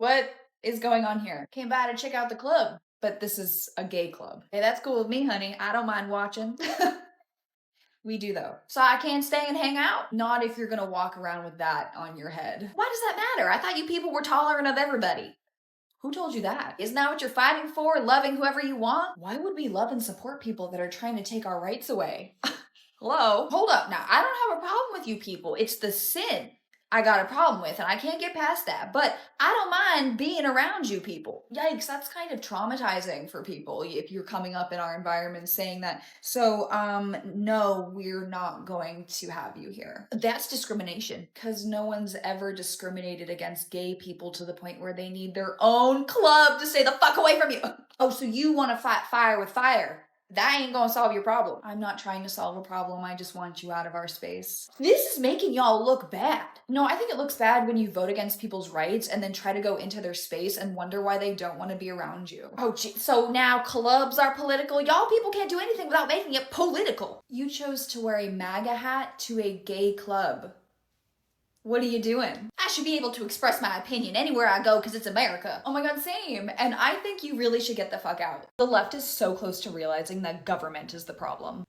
What is going on here? Came by to check out the club, but this is a gay club. Hey, that's cool with me, honey. I don't mind watching. We do though. So I can stay and hang out? Not if you're gonna walk around with that on your head. Why does that matter? I thought you people were tolerant of everybody. Who told you that? Isn't that what you're fighting for? Loving whoever you want? Why would we love and support people that are trying to take our rights away? Hello? Hold up now. I don't have a problem with you people. It's the sin I got a problem with, and I can't get past that. But I don't mind being around you people. Yikes, that's kind of traumatizing for people if you're coming up in our environment saying that. So, no, we're not going to have you here. That's discrimination, because no one's ever discriminated against gay people to the point where they need their own club to stay the fuck away from you. Oh, so you want to fight fire with fire? That ain't gonna solve your problem. I'm not trying to solve a problem. I just want you out of our space. This is making y'all look bad. No, I think it looks bad when you vote against people's rights and then try to go into their space and wonder why they don't want to be around you. Oh, gee. So now clubs are political? Y'all people can't do anything without making it political. You chose to wear a MAGA hat to a gay club. What are you doing? I should be able to express my opinion anywhere I go because it's America. Oh my god, same. And I think you really should get the fuck out. The left is so close to realizing that government is the problem.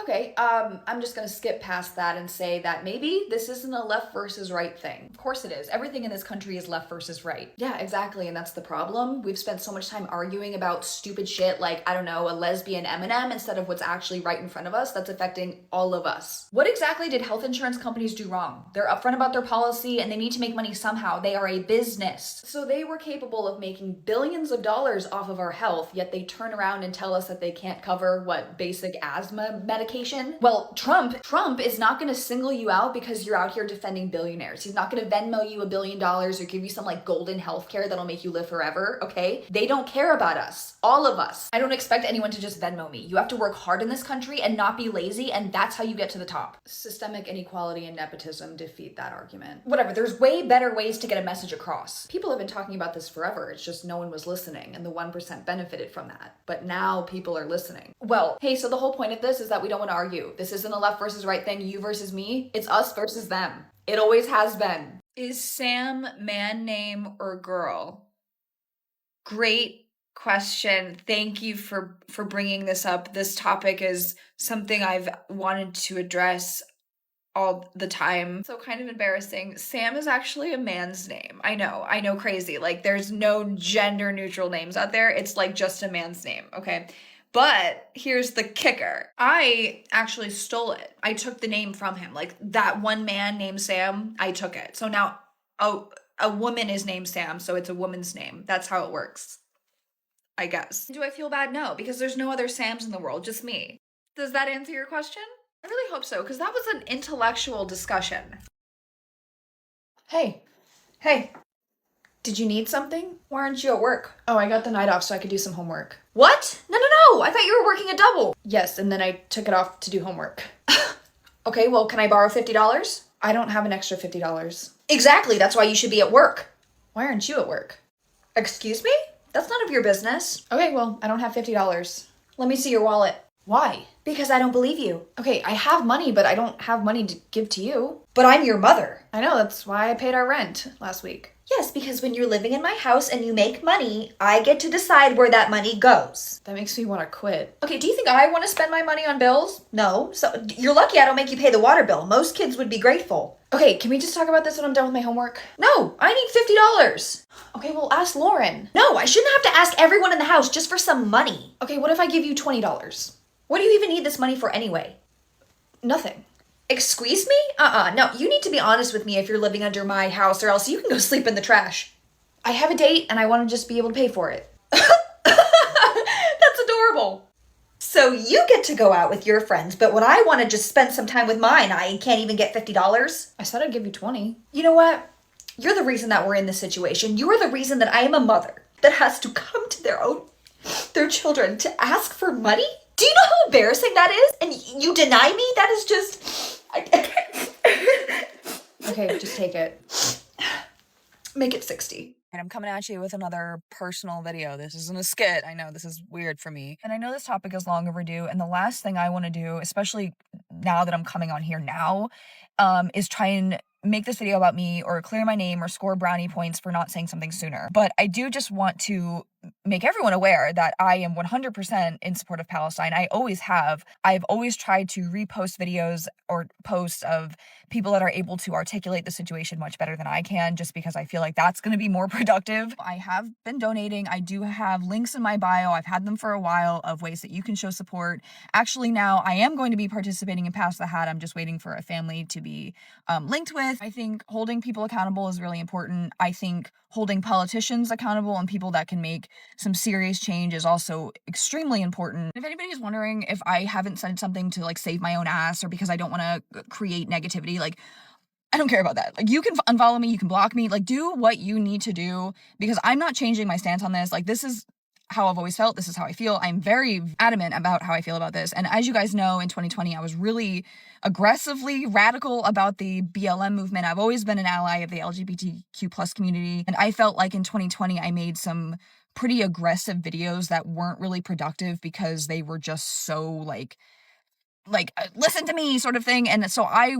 Okay, I'm just gonna skip past that and say that maybe this isn't a left versus right thing. Of course it is. Everything in this country is left versus right. Yeah, exactly, and that's the problem. We've spent so much time arguing about stupid shit like, I don't know, a lesbian M&M instead of what's actually right in front of us that's affecting all of us. What exactly did health insurance companies do wrong? They're upfront about their policy and they need to make money somehow. They are a business. So they were capable of making billions of dollars off of our health, yet they turn around and tell us that they can't cover, what, basic asthma medication? Well, Trump is not going to single you out because you're out here defending billionaires. He's not going to Venmo you $1 billion or give you some like golden healthcare that'll make you live forever, okay? They don't care about us, all of us. I don't expect anyone to just Venmo me. You have to work hard in this country and not be lazy, and that's how you get to the top. Systemic inequality and nepotism defeat that argument. Whatever, there's way better ways to get a message across. People have been talking about this forever. It's just no one was listening, and the 1% benefited from that. But now people are listening. Well, hey, so the whole point of this is that we don't want to argue. This isn't a left versus right thing, you versus me. It's us versus them. It always has been. Is Sam man, name, or girl? Great question. Thank you for bringing this up. This topic is something I've wanted to address all the time. So kind of embarrassing. Sam is actually a man's name. I know, crazy. Like there's no gender neutral names out there. It's like just a man's name, okay? But here's the kicker. I actually stole it. I took the name from him. Like that one man named Sam, I took it. So now a woman is named Sam, so it's a woman's name. That's how it works, I guess. Do I feel bad? No, because there's no other Sams in the world, just me. Does that answer your question? I really hope so, because that was an intellectual discussion. Hey. Did you need something? Why aren't you at work? Oh, I got the night off so I could do some homework. What? No. I thought you were working a double. Yes, and then I took it off to do homework. Okay, well, can I borrow $50? I don't have an extra $50. Exactly, that's why you should be at work. Why aren't you at work? Excuse me? That's none of your business. Okay, well, I don't have $50. Let me see your wallet. Why? Because I don't believe you. Okay, I have money, but I don't have money to give to you. But I'm your mother. I know, that's why I paid our rent last week. Yes, because when you're living in my house and you make money, I get to decide where that money goes. That makes me want to quit. Okay, do you think I want to spend my money on bills? No. So you're lucky I don't make you pay the water bill. Most kids would be grateful. Okay, can we just talk about this when I'm done with my homework? No, I need $50. Okay, well, ask Lauren. No, I shouldn't have to ask everyone in the house just for some money. Okay, what if I give you $20? What do you even need this money for anyway? Nothing. Excuse me? No, you need to be honest with me if you're living under my house, or else you can go sleep in the trash. I have a date and I want to just be able to pay for it. That's adorable. So you get to go out with your friends, but when I want to just spend some time with mine, I can't even get $50? I said I'd give you 20. You know what? You're the reason that we're in this situation. You are the reason that I am a mother that has to come to their children to ask for money? Do you know how embarrassing that is? And you deny me? That is just... Okay, just take it. Make it 60. And I'm coming at you with another personal video. This isn't a skit. I know this is weird for me. And I know this topic is long overdue. And the last thing I want to do, especially now that I'm coming on here now, is try and make this video about me or clear my name or score brownie points for not saying something sooner. But I do just want to make everyone aware that I am 100% in support of Palestine. I always have. I've always tried to repost videos or posts of people that are able to articulate the situation much better than I can, just because I feel like that's going to be more productive. I have been donating. I do have links in my bio. I've had them for a while of ways that you can show support. Actually, now I am going to be participating in Pass the Hat. I'm just waiting for a family to be linked with. I think holding people accountable is really important. I think holding politicians accountable and people that can make some serious change is also extremely important. If anybody is wondering if I haven't said something to like save my own ass or because I don't want to create negativity, like, I don't care about that. Like, you can unfollow me, you can block me, like, do what you need to do, because I'm not changing my stance on this. Like, this is how I've always felt. This is how I feel. I'm very adamant about how I feel about this. And as you guys know, in 2020, I was really aggressively radical about the BLM movement. I've always been an ally of the LGBTQ plus community. And I felt like in 2020, I made some pretty aggressive videos that weren't really productive because they were just so like listen to me sort of thing. And so I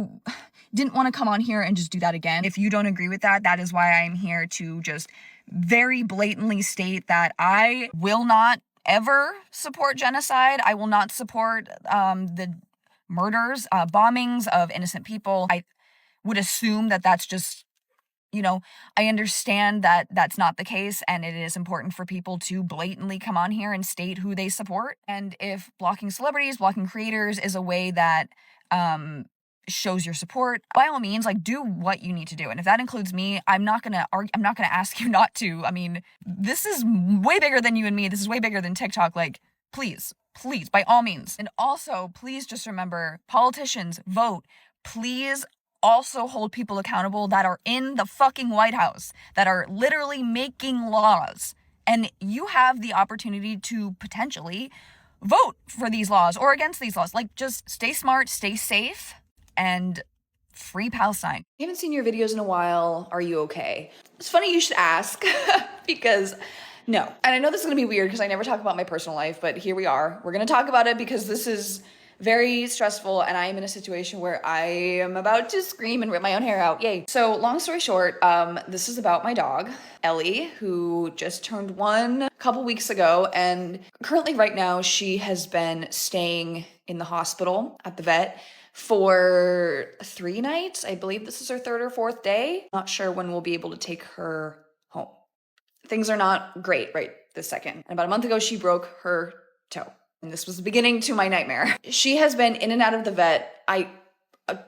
didn't want to come on here and just do that again. If you don't agree with that, that is why I'm here to just very blatantly state that I will not ever support genocide. I will not support the murders, bombings of innocent people. I would assume that that's just, I understand that that's not the case, and it is important for people to blatantly come on here and state who they support. And if blocking celebrities, blocking creators is a way that shows your support, by all means, like, do what you need to do. And if that includes me, I'm not gonna ask you not to. I mean, this is way bigger than you and me. This is way bigger than TikTok. Like, please, by all means. And also, please just remember, politicians, vote. Please also hold people accountable that are in the fucking White House, that are literally making laws. And you have the opportunity to potentially vote for these laws or against these laws. Like, just stay smart, stay safe, and free Palestine. I haven't seen your videos in a while. Are you okay? It's funny you should ask because no. And I know this is going to be weird because I never talk about my personal life, but here we are. We're going to talk about it because this is very stressful and I am in a situation where I am about to scream and rip my own hair out. Yay. So long story short, this is about my dog, Ellie, who just turned 1 a couple weeks ago. And currently right now she has been staying in the hospital at the vet for 3 nights. I believe this is her 3rd or 4th day. Not sure when we'll be able to take her home. Things are not great right this second. And about a month ago, she broke her toe. And this was the beginning to my nightmare. She has been in and out of the vet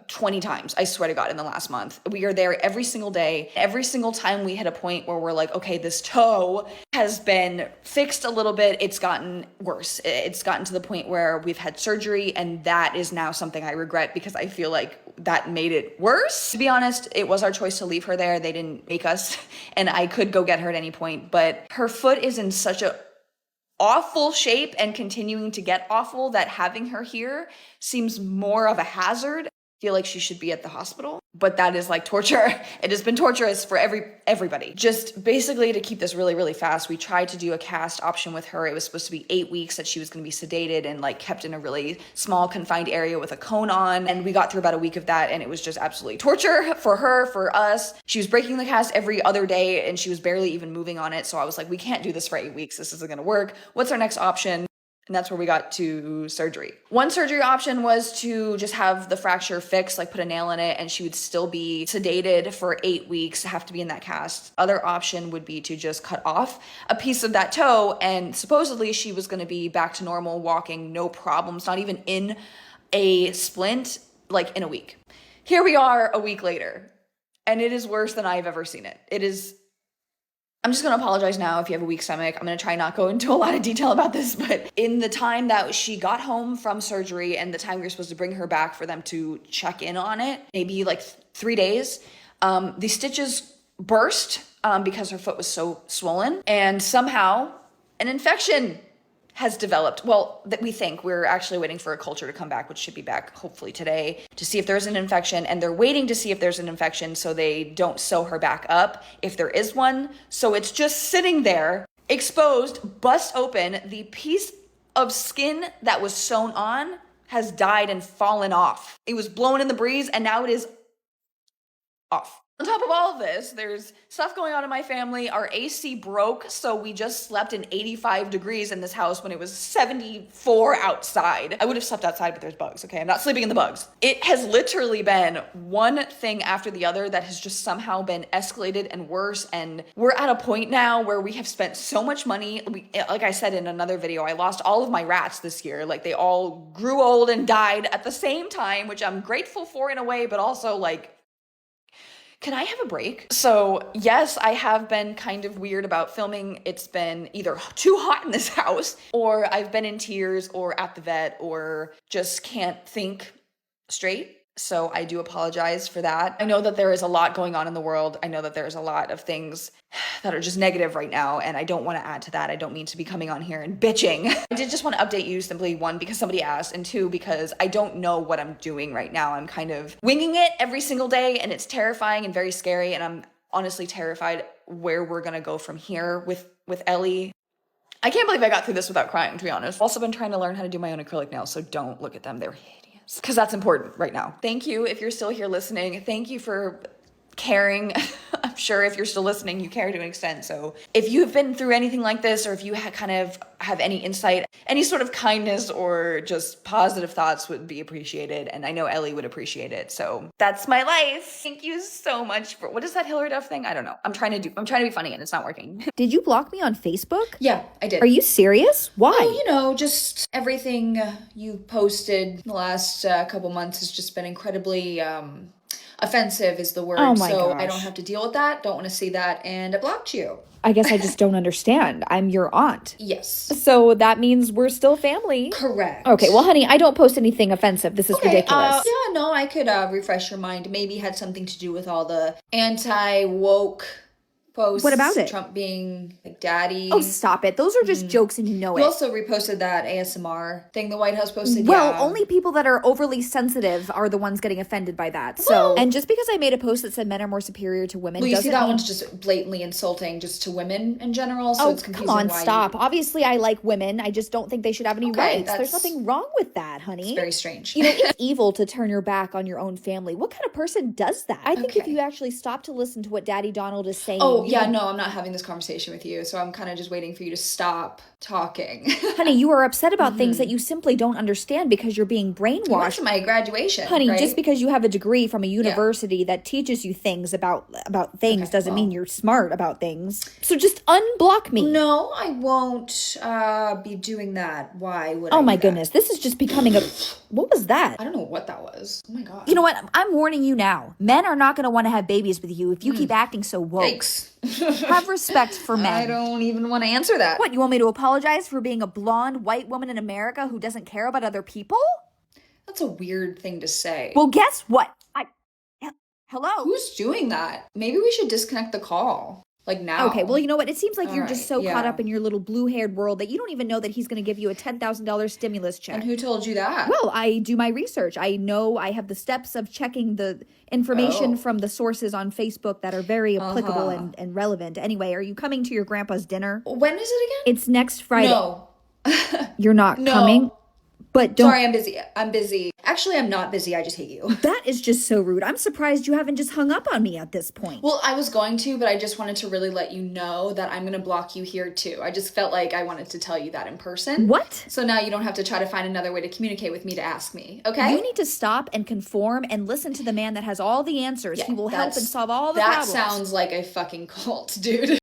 20 times, I swear to God, in the last month. We are there every single day. Every single time we hit a point where we're like, okay, this toe has been fixed a little bit. It's gotten worse. It's gotten to the point where we've had surgery, and that is now something I regret because I feel like that made it worse. To be honest, it was our choice to leave her there. They didn't make us, and I could go get her at any point, but her foot is in such a awful shape and continuing to get awful that having her here seems more of a hazard. Feel like she should be at the hospital, but that is like torture. It has been torturous for everybody. Just basically, to keep this really, really fast, we tried to do a cast option with her. It was supposed to be 8 weeks that she was going to be sedated and like kept in a really small confined area with a cone on. And we got through about a week of that, and it was just absolutely torture for her, for us. She was breaking the cast every other day, and she was barely even moving on it. So I was like, we can't do this for 8 weeks. This isn't going to work. What's our next option? And that's where we got to surgery. One surgery option was to just have the fracture fixed, like put a nail in it, and she would still be sedated for 8 weeks, have to be in that cast. Other option would be to just cut off a piece of that toe, and supposedly she was gonna be back to normal, walking, no problems, not even in a splint, like in a week. Here we are a week later, and it is worse than I've ever seen it. I'm just going to apologize now if you have a weak stomach. I'm going to try not go into a lot of detail about this, but in the time that she got home from surgery and the time we were supposed to bring her back for them to check in on it, maybe like 3 days, the stitches burst because her foot was so swollen, and somehow an infection has developed. Well, that we think. We're actually waiting for a culture to come back, which should be back hopefully today, to see if there's an infection, and they're waiting to see if there's an infection so they don't sew her back up if there is one. So it's just sitting there, exposed, bust open. The piece of skin that was sewn on has died and fallen off. It was blown in the breeze, and now it is off. On top of all of this, there's stuff going on in my family. Our AC broke, so we just slept in 85 degrees in this house when it was 74 outside. I would have slept outside, but there's bugs, okay? I'm not sleeping in the bugs. It has literally been one thing after the other that has just somehow been escalated and worse, and we're at a point now where we have spent so much money. Like I said in another video, I lost all of my rats this year. Like, they all grew old and died at the same time, which I'm grateful for in a way, but also like, can I have a break? So yes, I have been kind of weird about filming. It's been either too hot in this house, or I've been in tears, or at the vet, or just can't think straight. So I do apologize for that. I know that there is a lot going on in the world. I know that there's a lot of things that are just negative right now, and I don't want to add to that. I don't mean to be coming on here and bitching. I did just want to update you simply, one, because somebody asked, and two, because I don't know what I'm doing right now. I'm kind of winging it every single day, and it's terrifying and very scary, and I'm honestly terrified where we're gonna go from here with Ellie. I can't believe I got through this without crying, to be honest. I've also been trying to learn how to do my own acrylic nails, so don't look at them. They're hideous. Because that's important right now. Thank you if you're still here listening. Thank you for caring. I'm sure if you're still listening, you care to an extent. So if you've been through anything like this, or if you kind of have any insight, any sort of kindness or just positive thoughts would be appreciated. And I know Ellie would appreciate it. So that's my life. Thank you so much for, what is that Hillary Duff thing? I don't know. I'm trying to be funny and it's not working. Did you block me on Facebook? Yeah, I did. Are you serious? Why? Well, you know, just everything you posted the last couple months has just been incredibly offensive is the word. Oh my so gosh. I don't have to deal with that. Don't want to see that. And I blocked you. I guess I just don't understand. I'm your aunt. Yes. So that means we're still family. Correct. Okay, well, honey, I don't post anything offensive. This is ridiculous. Yeah, no, I could refresh your mind. Maybe it had something to do with all the anti-woke posts. What about it? Trump being like daddy. Oh, stop it. Those are just jokes and you know it. You also reposted that ASMR thing the White House posted. Well, yeah. only people that are overly sensitive are the ones getting offended by that. So, and just because I made a post that said men are more superior to women, Well, you see, doesn't that mean- one's just blatantly insulting just to women in general. So it's confusing. Come on, why stop. Obviously, I like women. I just don't think they should have any rights. There's nothing wrong with that, honey. It's very strange. You know, it's evil to turn your back on your own family. What kind of person does that? I think if you actually stop to listen to what Daddy Donald is saying. Oh, yeah, no, I'm not having this conversation with you. So I'm kind of just waiting for you to stop talking. Honey, you are upset about things that you simply don't understand because you're being brainwashed. I went to my graduation. Honey, right? just because you have a degree from a university that teaches you things about things doesn't mean you're smart about things. So just unblock me. No, I won't be doing that. Why would I? Oh my do that? goodness, this is just becoming a... What was that? I don't know what that was. Oh my god. You know what? I'm warning you now. Men are not going to want to have babies with you if you keep acting so woke. Thanks. Have respect for men. I don't even want to answer that. What, you want me to apologize for being a blonde white woman in America who doesn't care about other people? That's a weird thing to say. Well, guess what? Hello? Who's doing that? Maybe we should disconnect the call. Like now. Okay, well, you know what? It seems like you're just so caught yeah. up in your little blue-haired world that you don't even know that he's going to give you a $10,000 stimulus check. And who told you that? Well, I do my research. I know I have the steps of checking the information from the sources on Facebook that are very applicable and relevant. Anyway, are you coming to your grandpa's dinner? When is it again? It's next Friday. No. You're not No. coming? But don't... Sorry, I'm busy. I'm busy. Actually, I'm not busy. I just hate you. That is just so rude. I'm surprised you haven't just hung up on me at this point. Well, I was going to, but I just wanted to really let you know that I'm going to block you here too. I just felt like I wanted to tell you that in person. What? So now you don't have to try to find another way to communicate with me to ask me, okay? You need to stop and conform and listen to the man that has all the answers. He will help and solve all the problems. That sounds like a fucking cult, dude.